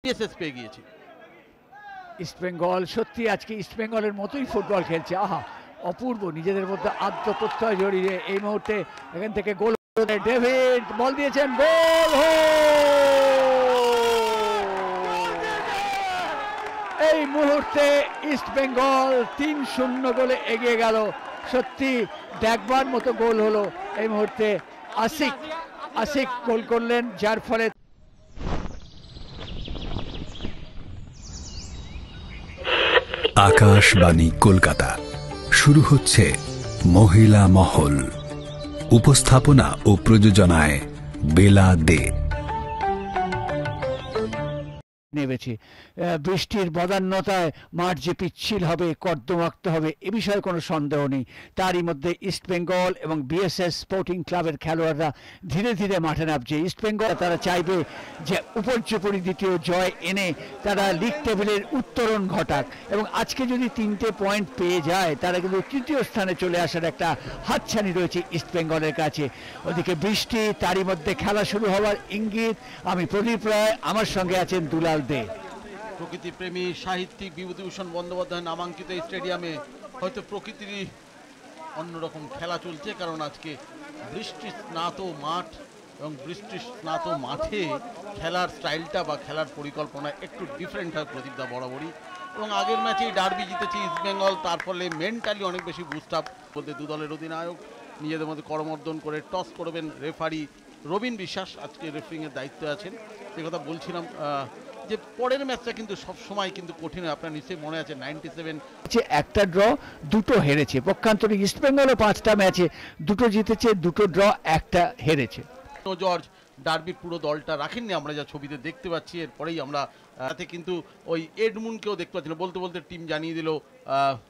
BSS পেয়ে গিয়েছে। ইস্টবেঙ্গল সত্যি আজকে ইস্টবেঙ্গলের মতোই ফুটবল খেলছে। আহা, অপূর্ব, নিজেদের মধ্যে আত্মপ্রত্যয় জড়িয়ে এই মুহূর্তে এখান থেকে গোল। ডেভিড বল দিয়েছেন, গোল! এই মুহূর্তে ইস্টবেঙ্গল 3-0 গোলে এগিয়ে গেল। সত্যি দেখবার মতো গোল হলো এই মুহূর্তে। আশিক গোল করলেন, যার ফলে আকাশবাণী কলকাতা শুরু হচ্ছে মহিলা মহল। উপস্থাপনা ও প্রযোজনায় বেলা দে। নেমেছে বৃষ্টির বদান্যতায় মাঠ যে পিচ্ছিল হবে, কর্দমাক্ত হবে, এ বিষয়ে কোনো সন্দেহ নেই। তারই মধ্যে ইস্টবেঙ্গল এবং বিএসএস স্পোর্টিং ক্লাবের খেলোয়াড়রা ধীরে ধীরে মাঠে নামছে। ইস্টবেঙ্গল তারা চাইবে যে উপর্যুপরি দ্বিতীয় জয় এনে তারা লিগ টেবিলের উত্তরণ ঘটাক, এবং আজকে যদি 3টে পয়েন্ট পেয়ে যায় তারা কিন্তু তৃতীয় স্থানে চলে আসার একটা হাতছানি রয়েছে ইস্টবেঙ্গলের কাছে। ওদিকে বৃষ্টি, তারই মধ্যে খেলা শুরু হওয়ার ইঙ্গিত। আমি প্রদীপ রায়, আমার সঙ্গে আছেন দুলাল দে। প্রকৃতি প্রেমী সাহিত্যিক বিভূতিভূষণ বন্দ্যোপাধ্যায় নামাঙ্কিত এই স্টেডিয়ামে হয়তো প্রকৃতিরই অন্যরকম খেলা চলছে, কারণ আজকে বৃষ্টি স্নাত মাঠ এবং বৃষ্টি স্নাত মাঠে খেলার স্টাইলটা বা খেলার পরিকল্পনা একটু ডিফারেন্ট হয় প্রদীপদা বরাবরই। এবং আগের ম্যাচেই ডার্বি জিতেছে ইস্টবেঙ্গল, তার ফলে মেন্টালি অনেক বেশি বুস্ট আপ বলতে দু দলের অধিনায়ক নিজেদের মধ্যে করমর্দন করে টস করবেন রেফারি রবিন বিশ্বাস আজকে রেফারিংয়ের দায়িত্বে আছেন। সে কথা বলছিলাম যে পরের ম্যাচটা কিন্তু সব সময় কিন্তু কঠিন হয়। আপনার নিশ্চয়ই মনে আছে 97 একটা ড্র, দুটো হেরেছে। পক্ষান্তরে ইস্টবেঙ্গলও 5টা ম্যাচে 2টো জিতেছে, 2টো ড্র, একটা হেরেছে। জর্জ ডার্বির পুরো দলটা রাখেননি, আমরা যা ছবিতে দেখতে পাচ্ছি। এরপরেই আমরা তাতে কিন্তু ওই এডমুনকেও দেখতে পাচ্ছি না। বলতে বলতে টিম জানিয়ে দিল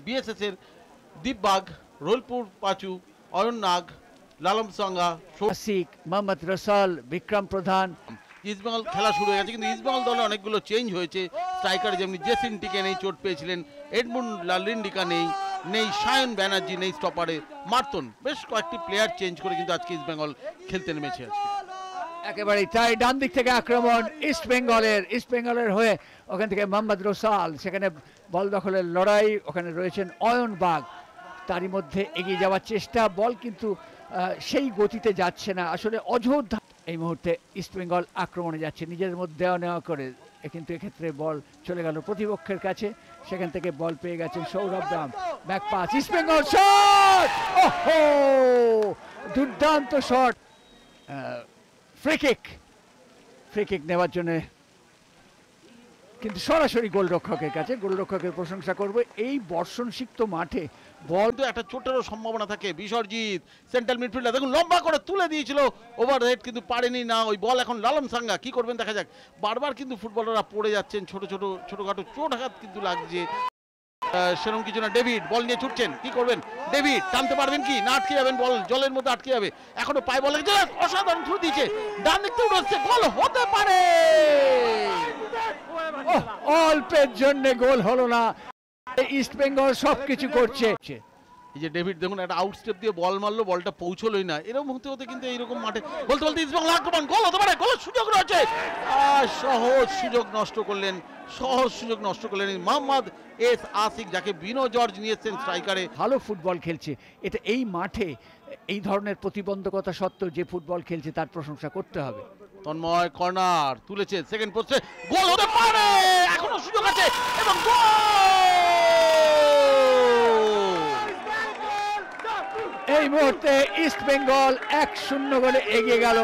বিএসএস এর দীপবাগ, রোলপুর পাচু, অয়ন নাগ, লালম সাঙ্গা, আশিক, মোহাম্মদ রসাল, বিক্রম প্রধান। ইস্টবেঙ্গল খেলা শুরু হয়ে গেছে, কিন্তু ইস্টবেঙ্গল দলে অনেকগুলো চেঞ্জ হয়েছে। স্ট্রাইকার যেমনি জেসিনটিকে নেই, চোট পেয়েছিলেন। এডমুন্ড লালিন্ডিকা নেই সায়ন ব্যানার্জি নেই, স্টপারে মার্তন। বেশ কয়েকটি প্লেয়ার চেঞ্জ করে কিন্তু আজকে ইস্টবেঙ্গল খেলতে নেমেছে। আজকে একেবারেই তাই। ডান দিক থেকে আক্রমণ ইস্টবেঙ্গলের হয়ে ওখান থেকে মোহাম্মদ রসাল, সেখানে বল দখলের লড়াই, ওখানে রয়েছেন অয়ন বাগ। তারই মধ্যে এগিয়ে যাওয়ার চেষ্টা, বল কিন্তু সেই গতিতে যাচ্ছে না, আসলে অযোধ্যা। এই মুহূর্তে ইস্টবেঙ্গল আক্রমণে যাচ্ছে নিজেদের মধ্যে দেওয়া নেওয়া করে, কিন্তু এক্ষেত্রে বল চলে গেল প্রতিপক্ষের কাছে। সেখান থেকে বল পেয়ে গেছেন সৌরভ দাম, ব্যাক পাস, ইস্টবেঙ্গল শট! ওহো, দুর্দান্ত শট! ফ্রি কিক নেওয়ার জন্য, কিন্তু সরাসরি গোলরক্ষকের কাছে। গোলরক্ষকের প্রশংসা করবে। এই বর্ষণসিক্ত মাঠে বল একটা চোটেরও সম্ভাবনা থাকে। বিশ্বজিৎ সেন্ট্রাল মিডফিল্ডার দেখুন লম্বা করে তুলে দিয়েছিল ওভারহেড, কিন্তু পারেনি না। ওই বল এখন লালম সাঙ্গা কি করবেন দেখা যাক। বারবার কিন্তু ফুটবলাররা পড়ে যাচ্ছেন, ছোটখাটো চোট আঘাত কিন্তু লাগছে। সেরকম কিছু না। ডেভিড বল নিয়ে ছুটছেন, কি করবেন? ডেভিড টানতে পারবেন কি না? আটকে যাবেন, বল জলের মধ্যে আটকে যাবে। এখনো পায়ে বল লেগেছে, অসাধারণ থ্রু দিয়েছে, ডান দিক থেকে উঠছে, গোল হতে পারে। অল্পের জন্য গোল হলো না। ইস্টবেঙ্গল সবকিছু করছে। এই যে ডেভিড দেখুন একটা আউটস্টেপ দিয়ে বল মারলো, বলটা পৌঁছলোই না। এরকম হতে হতে কিন্তু এইরকম মাঠে বলতে ইস্টবেঙ্গল আক্রমণ, গোল হতে পারে, গোলের সুযোগ রয়েছে। সহজ সুযোগ নষ্ট করলেন মোহাম্মদ এস আশিক, যাকে বিনো জর্জ নিয়েছেন স্ট্রাইকারে। ভালো ফুটবল খেলছে। এটা এই মাঠে এই ধরনের প্রতিবন্ধকতা সত্ত্বেও যে ফুটবল খেলছে তার প্রশংসা করতে হবে। তন্ময় কর্নার তুলেছে, সেকেন্ড পোস্টে, গোল হতে পারে, এখনো সুযোগ আছে এবং এই মুহূর্তে ইস্টবেঙ্গল 1-0 গোলে এগিয়ে গেল,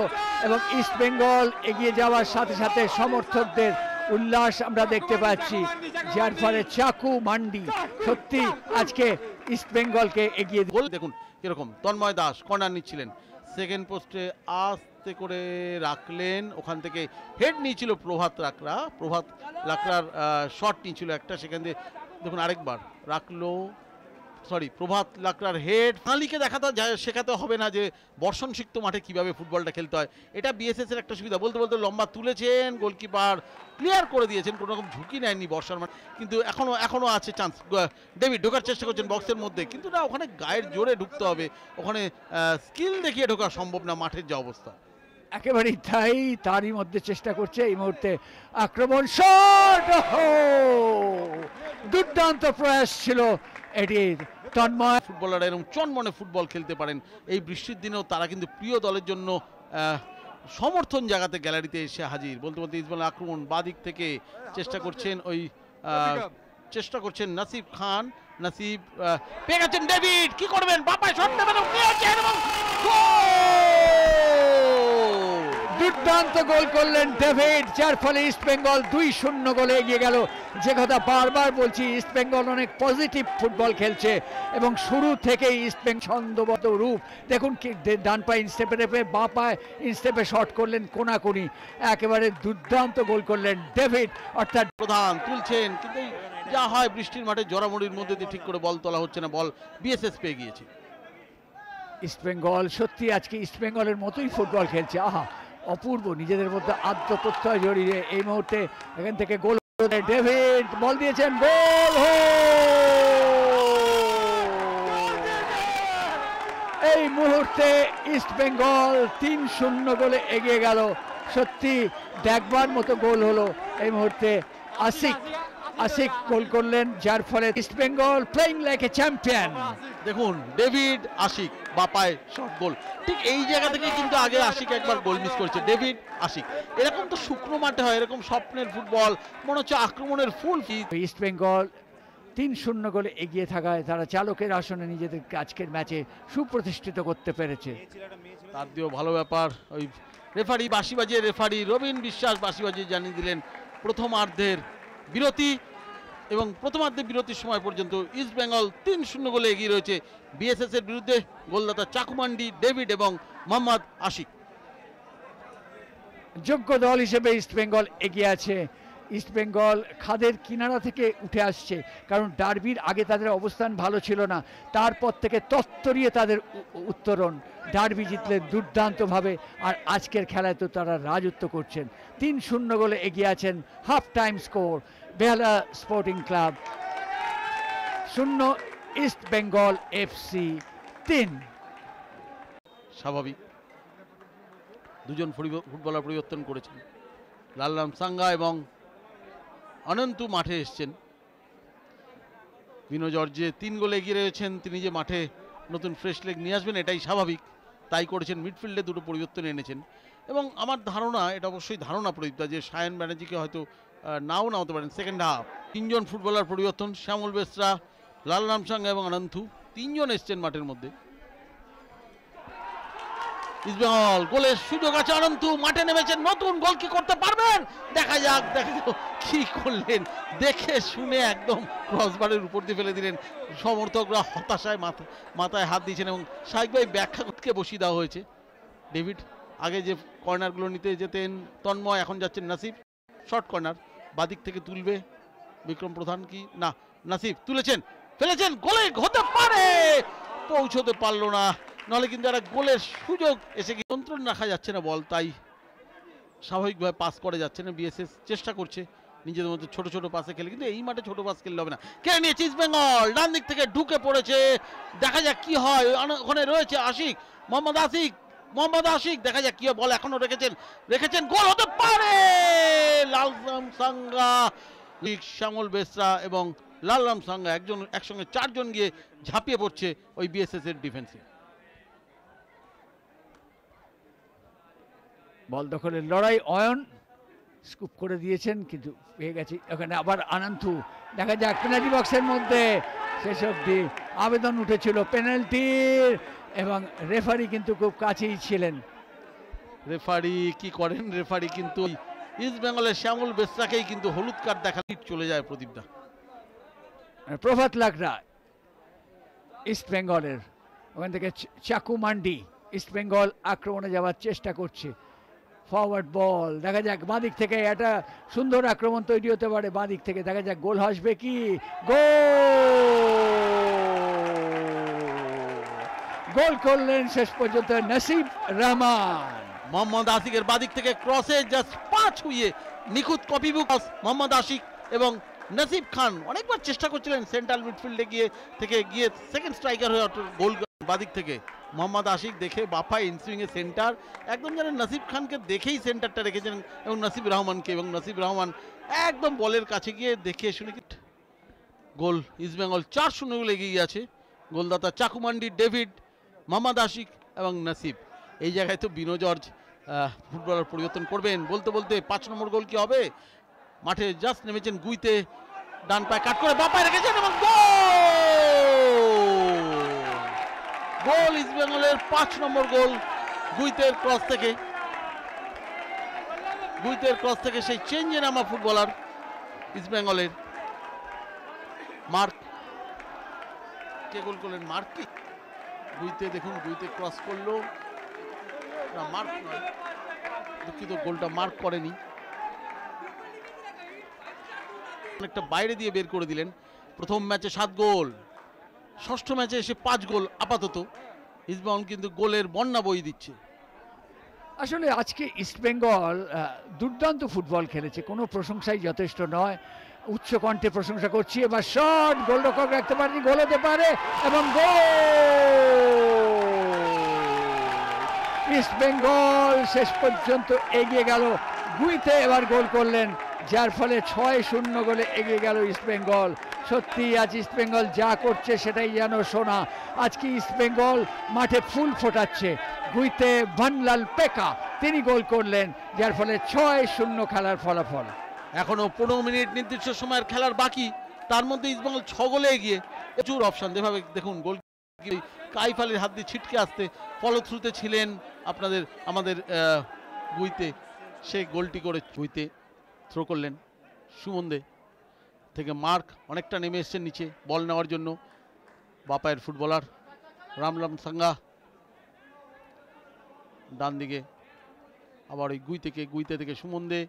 এবং ইস্টবেঙ্গল এগিয়ে যাওয়ার সাথে সাথে সমর্থকদের উল্লাস আমরা দেখতে পাচ্ছি, যার ফলে চাকু মান্ডি সত্যি আজকে ইস্টবেঙ্গলকে এগিয়ে গোল দেখুন কিরকম। তন্ময় দাস কর্নার নিচ্ছিলেন, সেকেন্ড পোস্টে আস্তে করে রাখলেন, ওখান থেকে হেড নিয়েছিল প্রভাত লাকড়ার শট নিয়েছিল একটা, সেখান থেকে দেখুন আরেকবার রাখলো, প্রভাত লাকড়ার হেড। ফাঁলিকে শেখাতে হবে না যে বর্ষণসিক্ত মাঠে কিভাবে ফুটবলটা খেলতে হয়। এটা বিএসএস এর একটা সুবিধা। বলতে লম্বা তুলেছেন, গোলকিপার ক্লিয়ার করে দিয়েছেন, কোনো রকম ঝুঁকি নেয়নি বর্ষার মাঠ, কিন্তু এখনো আছে চান্স। ডেভিড ঢোকার চেষ্টা করছেন বক্সের মধ্যে, কিন্তু না, ওখানে গায়ের জোরে ঢুকতে হবে, ওখানে স্কিল দেখিয়ে ঢোকা সম্ভব না মাঠের যা অবস্থা। একেবারেই তাই, তারই মধ্যে চেষ্টা করছে এই মুহূর্তে আক্রমণ, শট, দুর্দান্ত প্রয়াস ছিল এটির। তন্ময় ফুটবলাররা এরকম চনমনে ফুটবল খেলতে পারেন এই বৃষ্টির দিনেও, তারা কিন্তু প্রিয় দলের জন্য সমর্থন জাগাতে গ্যালারিতে এসে হাজির। বলতে বলতে ইস্টবেঙ্গল আক্রমণ বাদিক থেকে চেষ্টা করছেন নাসিব খান। নাসিব পেয়ে গেছেন ডেভিড, কি করবেন, বাপায় শট দেবেন এবং দুর্দান্ত গোল করলেন ডেভিড, যার ফলে ইস্টবেঙ্গল 2-0 গোলে এগিয়ে গেল। যে কথা বারবার বলছি, ইস্টবেঙ্গল অনেক পজিটিভ ফুটবল খেলছে এবং শুরু থেকেই ইস্টবেঙ্গল ছন্দবদ্ধ রূপ দেখুন, কি ডান পায়ে ইনস্টেপে রেপে বাঁ পায়ে ইনস্টেপে শট করলেন কোনাকুনি, একেবারে দুর্দান্ত গোল করলেন ডেভিড। অর্থাৎ প্রধান তুলছেন, কিন্তু যা হয় বৃষ্টির মাঠে জড়ামড়ির মধ্যে দিয়ে ঠিক করে বল তোলা হচ্ছে না, বল বিএসএস পেয়ে গিয়েছে। ইস্টবেঙ্গল সত্যি আজকে ইস্টবেঙ্গলের মতোই ফুটবল খেলছে, আহা অপূর্ব, নিজেদের মধ্যে আত্মপ্রত্যয় জড়িয়ে এই মুহূর্তে এখান থেকে গোল, ডেভিড বল দিয়েছেন, গোল। এই মুহূর্তে ইস্টবেঙ্গল 3-0 গোলে এগিয়ে গেল। সত্যি দেখবার মতো গোল হলো এই মুহূর্তে। আশিক গোল করলেন, যার ফলে East Bengal playing like a champion. দেখুন ডেভিড, আশিক বাপায় শট গোল, ঠিক এই জায়গা থেকে কিন্তু আগে আশিক একবার গোল মিস করেছে। ডেভিড, আশিক, এরকম তো শুকনো মাঠে হয়, এরকম স্বপ্নের ফুটবল, মনে হচ্ছে আক্রমণের ফুল। ইস্টবেঙ্গল 3-0 গোলে এগিয়ে থাকায় তারা চালকের আসনে নিজেদের আজকের ম্যাচে সুপ্রতিষ্ঠিত করতে পেরেছে। তার দিয়েও ভালো ব্যাপার, ওই রেফারি বাঁশি বাজিয়ে, রেফারি রবিন বিশ্বাস বাঁশি বাজিয়ে জানিয়ে দিলেন প্রথমার্ধের বিরতি, এবং প্রথমার্ধে বিরতির সময় পর্যন্ত ইস্টবেঙ্গল 3-0 গোলে এগিয়ে রয়েছে বিএসএস এর বিরুদ্ধে। গোলদাতা চাকুমান্ডি, ডেভিড এবং মোহাম্মদ আশিক। যোগ্য দল হিসেবে ইস্টবেঙ্গল এগিয়ে আছে। ইস্টবেঙ্গল খাদের কিনারা থেকে উঠে আসছে, কারণ ডার্বির আগে তাদের অবস্থান ভালো ছিল না, তারপর থেকে তত্তরিয়ে তাদের উত্তরণ। ডার্বি জিতলে দুর্দান্তভাবে, আর আজকের খেলায় তো তারা রাজত্ব করছেন। 3-0 গোলে এগিয়ে আছেন। হাফ টাইম স্কোর বেহালা স্পোর্টিং ক্লাব 0, ইস্টবেঙ্গল এফসি 3। স্বাভাবিক, দুজন ফুটবলার পরিবর্তন করেছেন, লালরাম সাঙ্গা এবং অনন্তু মাঠে এসছেন। বিনো জর্জে 3 গোলে এগিয়ে রয়েছেন, তিনি যে মাঠে নতুন ফ্রেশ লেগ নিয়ে আসবেন এটাই স্বাভাবিক, তাই করেছেন। মিডফিল্ডে দুটো পরিবর্তন এনেছেন, এবং আমার ধারণা, এটা অবশ্যই ধারণা প্রদীপদা, যে সায়ন ব্যানার্জিকে হয়তো নাও হতে পারেন সেকেন্ড হাফ। 3 জন ফুটবলার পরিবর্তন, শ্যামল বেসরা, লালরাম সাঙ্গা এবং অনন্তু, 3 জন এসছেন মাঠের মধ্যে। ইস্টবেঙ্গল গোলের সুযোগ আছে, অনন্তু মাঠে নেমেছেন, নতুন গোল কি করতে পারবেন, দেখা যাক কি করলেন, দেখে শুনে একদম ক্রসবারের উপর দিয়ে ফেলে দিলেন। সমর্থকরা হতাশায় মাথায় হাত দিয়েছেন, এবং স্বাভাবিকভাবে ব্যাখ্যা করতে বসিয়ে দেওয়া হয়েছে। ডেভিড আগে যে কর্নারগুলো নিতে যেতেন তন্ময়, এখন যাচ্ছেন নাসিব, শর্ট কর্নার বাদিক থেকে তুলবে বিক্রম প্রধান, কি না নাসিব তুলেছেন, ফেলেছেন, গোলে হতে পারে, পৌঁছতে পারলো না, নাহলে কিন্তু একটা গোলের সুযোগ এসে গিয়ে নিয়ন্ত্রণ রাখা যাচ্ছে না বল, তাই স্বাভাবিকভাবে পাস করে যাচ্ছে না। বিএসএস চেষ্টা করছে নিজেদের মধ্যে ছোট ছোট পাসে খেলে, কিন্তু এই মাঠে ছোট পাস খেললে হবে না। কেড়ে নিয়েছে ইস্টবেঙ্গল, ডান দিক থেকে ঢুকে পড়েছে, দেখা যাক কি হয়। ওখানে রয়েছে আশিক, মোহাম্মদ আশিক, দেখা যাক কি হয়, বল এখনো রেখেছেন, গোল হতে পারে। লালরাম সাঙ্গা, শ্যামল বেসরা এবং লালরাম সাঙ্গা একসঙ্গে 4 জন গিয়ে ঝাঁপিয়ে পড়ছে ওই বিএসএস এর ডিফেন্সে। বল দখলের লড়াই, অয়ন স্কুপ করে দিয়েছেন, কিন্তু পেয়ে গেছে ওখানে আবার আনন্তু, দেখা যাক পেনাল্টি বক্সের মধ্যে। শেষ অবধি আবেদন উঠেছিল পেনাল্টির, এবং রেফারি কিন্তু খুব কাছেই ছিলেন। রেফারি কি করেন, রেফারি কিন্তু ইস্টবেঙ্গলের শ্যামল বেসরাকেই কিন্তু হলুদ কার্ড দেখা চলে যায় প্রদীপদা। প্রভাত লাগরা ইস্টবেঙ্গলের, ওখান থেকে চাকুমান্ডি, ইস্টবেঙ্গল আক্রমণে যাওয়ার চেষ্টা করছে। ফরওয়ার্ড বল, দেখা যাক বাঁদিক থেকে একটা সুন্দর আক্রমণ তৈরি হতে পারে, বাঁদিক থেকে দেখা যাক গোল আসবে কি, গোল করলেন শেষ পর্যন্ত নাসিব রহমান। মোহাম্মদ আশিকের বাদিক থেকে ক্রসে জাস্ট 5 ছুঁয়ে নিখুঁত কপি বুক। মোহাম্মদ আশিক এবং নাসিব খান অনেকবার চেষ্টা করছিলেন সেন্ট্রাল মিডফিল্ডে গিয়ে সেকেন্ড স্ট্রাইকার হয়ে গোল বাদিক থেকে মোহাম্মদ আশিক দেখে বাফায় ইনসুইংয়ে সেন্টার, একদম যেন নাসিব খানকে দেখেই সেন্টারটা রেখেছেন এবং নাসিব রহমানকে, এবং নাসিব রহমান একদম বলের কাছে গিয়ে দেখে শুনে গোল। ইস্টবেঙ্গল 4-0 গোলে এগিয়ে আছে। গোলদাতা চাকুমান্ডি, ডেভিড, মোহাম্মদ আশিক এবং নাসিব। এই জায়গায় তো বিনো জর্জ ফুটবলার পরিবর্তন করবেন বলতে বলতে 5 নম্বর গোল কি হবে? মাঠে জাস্ট নেমেছেন গুইতে, ডান পায়ে কাট করে বাপায় রেখেছেন এবং গোল ইস্টবেঙ্গলের 5 নম্বর গোল গুইতের ক্রস থেকে। গুইতের ক্রস থেকে সেই চেঞ্জে নামা ফুটবলার ইস্টবেঙ্গলের মার্ক, কে গোল করলেন? মার্ক কি গুইতে, দেখুন গুইতে ক্রস করলো না, মার্ক নয়, দুঃখিত, গোলটা মার্ক করেনি, অনেকটা বাইরে দিয়ে বের করে দিলেন। প্রথম ম্যাচে 7 গোল, ষষ্ঠ ম্যাচে এসে 5 গোল আপাতত। ইস্টবেঙ্গল কিন্তু গোলের বন্যা বই দিচ্ছে। আসলে আজকে ইস্টবেঙ্গল দুর্দান্ত ফুটবল খেলেছে, কোনো প্রশংসাই যথেষ্ট নয়। উচ্চ কণ্ঠে প্রশংসা করছি। এবার শট, গোলরক্ষক রাখতে পারেনি, গোল হতে পারে এবং গোল! ইস্টবেঙ্গল শেষ পর্যন্ত এগিয়ে গেল। গুইতে এবার গোল করলেন, যার ফলে 6-0 গোলে এগিয়ে গেল ইস্টবেঙ্গল। সত্যি আজ ইস্টবেঙ্গল যা করছে সেটাই যেন সোনা। আজকে ইস্টবেঙ্গল মাঠে ফুল ফোটাচ্ছে। গুইতে ভানলাল পেকা তিনি গোল করলেন, যার ফলে 6-0 খেলার ফলাফল। এখনো 15 মিনিট নির্দিষ্ট সময়ের খেলার বাকি, তার মধ্যে ইস্টবেঙ্গল 6 গোলে এগিয়ে। প্রচুর অপশন, যেভাবে দেখুন গোল কাইফ আলীর হাত দিয়ে ছিটকে আসতে ফলো থ্রুতে ছিলেন আমাদের গুইতে, সেই গোলটি করে গুইতে থ্রো করলেন। সুমন্দে থেকে মার্ক অনেকটা নেমে এসছেন নিচে বল নেওয়ার জন্য। বাপায়ের ফুটবলার রামলাম সাঙ্গা ডান দিকে, আবার ওই গুইতে থেকে সুমন্দে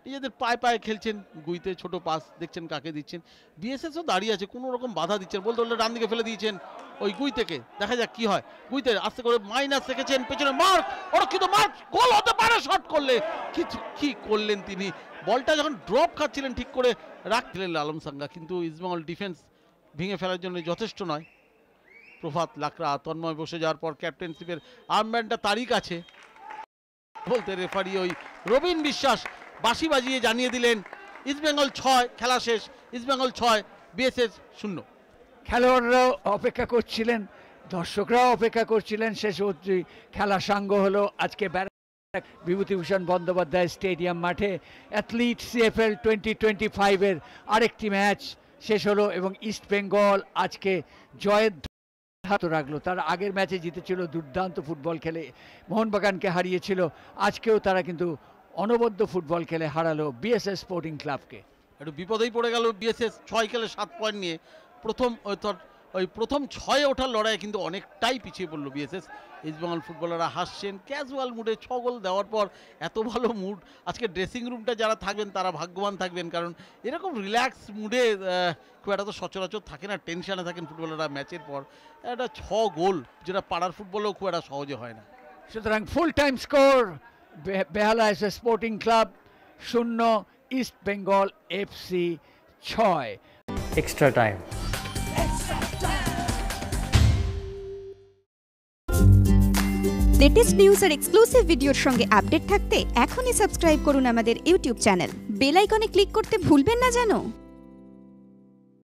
নিজেদের পায়ে পায়ে খেলছেন। গুইতে ছোট পাস দেখছেন কাকে দিচ্ছেন, বিএসএসও দাঁড়িয়ে আছে, কোনো রকম বাধা দিচ্ছেন, বলতে বলতে ডান দিকে ফেলে দিয়েছেন ওই গুইতেকে। দেখা যাক কি হয়। গুইতে আস্তে করে মাইনাস রেখেছেন, পেছনে মার্ক, ওরা কিন্তু মার্ক গোল হতে পারে শট করলে। কি করলেন তিনি, বলটা যখন ড্রপ খাচ্ছিলেন ঠিক করে রাখছিলেন আলম সাঙ্গা, কিন্তু ইস্টবেঙ্গল ডিফেন্স ভেঙে ফেলার জন্য যথেষ্ট নয়। প্রভাত লাকড়া তন্ময় বসে যাওয়ার পর ক্যাপ্টেনশিপের আর্মব্যান্ডটা তারই কাছে, বলতে রেফারি ওই রবিন বিশ্বাস বাঁশি বাজিয়ে জানিয়ে দিলেন ইস্টবেঙ্গল 6, খেলা শেষ। ইস্টবেঙ্গল 6, বিএসএস 0। খেলোয়াড়রাও অপেক্ষা করছিলেন, দর্শকরাও অপেক্ষা করছিলেন, শেষ অবধি খেলা সাঙ্গ হলো আজকে বিভূতিভূষণ বন্দ্যোপাধ্যায় স্টেডিয়াম মাঠে। অ্যাথলিট সিএফএল 2025-এর আরেকটি ম্যাচ শেষ হলো এবং ইস্টবেঙ্গল আজকে জয়ের হাত রাখলো। তার আগের ম্যাচে জিতেছিল, দুর্দান্ত ফুটবল খেলে মোহনবাগানকে হারিয়েছিল। আজকেও তারা কিন্তু অনবদ্য ফুটবল খেলে হারালো বিএসএস স্পোর্টিং ক্লাবকে। একটু বিপদেই পড়ে গেল বিএসএস। 6 খেলে 7 পয়েন্ট নিয়ে প্রথম 6-এ ওঠার লড়াই কিন্তু অনেকটাই পিছিয়ে পড়লো বিএসএস। ইস্টবেঙ্গল ফুটবলাররা হাসছেন ক্যাজুয়াল মুডে। 6 গোল দেওয়ার পর এত ভালো মুড, আজকে ড্রেসিং রুমটা যারা থাকবেন তারা ভাগ্যবান থাকবেন, কারণ এরকম রিল্যাক্স মুডে খুব একটা তো সচরাচর থাকে না, টেনশনে থাকেন ফুটবলাররা ম্যাচের পর। একটা 6 গোল যেটা পাড়ার ফুটবলেও খুব একটা সহজে হয় না। সুতরাং full time score Behala SS sporting club 0, East Bengal FC 6। Extra time. Latest news আর এক্সক্লুসিভ ভিডিওর সঙ্গে আপডেট থাকতে এখনই সাবস্ক্রাইব করুন আমাদের ইউটিউব চ্যানেল। বেল আইকনে ক্লিক করতে ভুলবেন না যেন।